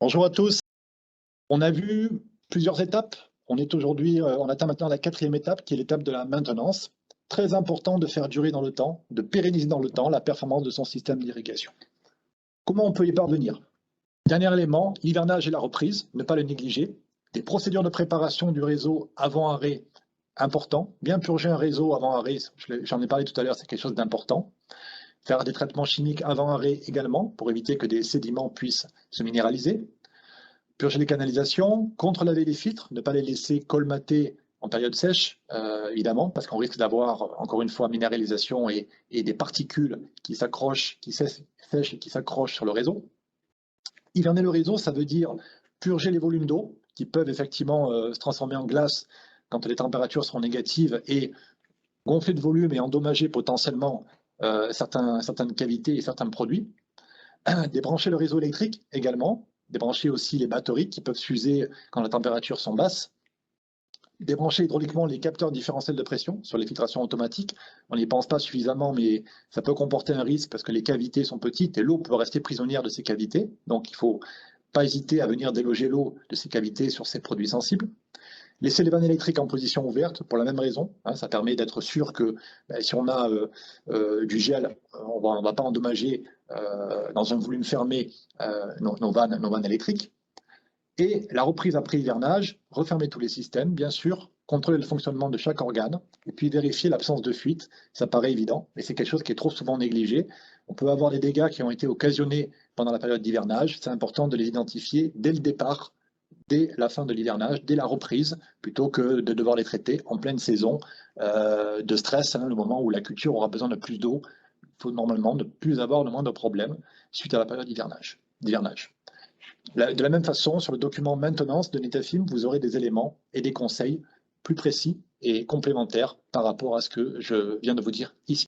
Bonjour à tous. On a vu plusieurs étapes. On est aujourd'hui, on atteint maintenant la quatrième étape qui est l'étape de la maintenance. Très important de faire durer dans le temps, de pérenniser dans le temps la performance de son système d'irrigation. Comment on peut y parvenir? Dernier élément, l'hivernage et la reprise, ne pas le négliger. Des procédures de préparation du réseau avant arrêt, important. Bien purger un réseau avant arrêt, j'en ai parlé tout à l'heure, c'est quelque chose d'important. Faire des traitements chimiques avant arrêt également, pour éviter que des sédiments puissent se minéraliser. Purger les canalisations, contre-laver les filtres, ne pas les laisser colmater en période sèche, évidemment, parce qu'on risque d'avoir, encore une fois, minéralisation et des particules qui s'accrochent, qui sèchent et qui s'accrochent sur le réseau. Hiverner le réseau, ça veut dire purger les volumes d'eau qui peuvent effectivement se transformer en glace quand les températures seront négatives et gonfler de volume et endommager potentiellement certaines cavités et certains produits. Débrancher le réseau électrique également, débrancher aussi les batteries qui peuvent s'user quand les températures sont basses, débrancher hydrauliquement les capteurs différentiels de pression sur les filtrations automatiques. On n'y pense pas suffisamment, mais ça peut comporter un risque parce que les cavités sont petites et l'eau peut rester prisonnière de ces cavités. Donc il ne faut pas hésiter à venir déloger l'eau de ces cavités sur ces produits sensibles. Laisser les vannes électriques en position ouverte pour la même raison, hein, ça permet d'être sûr que si on a du gel, on ne va pas endommager dans un volume fermé nos vannes électriques. Et la reprise après hivernage, refermer tous les systèmes, bien sûr, contrôler le fonctionnement de chaque organe, et puis vérifier l'absence de fuite. Ça paraît évident, mais c'est quelque chose qui est trop souvent négligé. On peut avoir des dégâts qui ont été occasionnés pendant la période d'hivernage. C'est important de les identifier dès le départ, dès la fin de l'hivernage, dès la reprise, plutôt que de devoir les traiter en pleine saison de stress, hein, le moment où la culture aura besoin de plus d'eau. Il faut normalement ne plus avoir le moindre problème suite à la période d'hivernage. De la même façon, sur le document maintenance de Netafim, vous aurez des éléments et des conseils plus précis et complémentaires par rapport à ce que je viens de vous dire ici.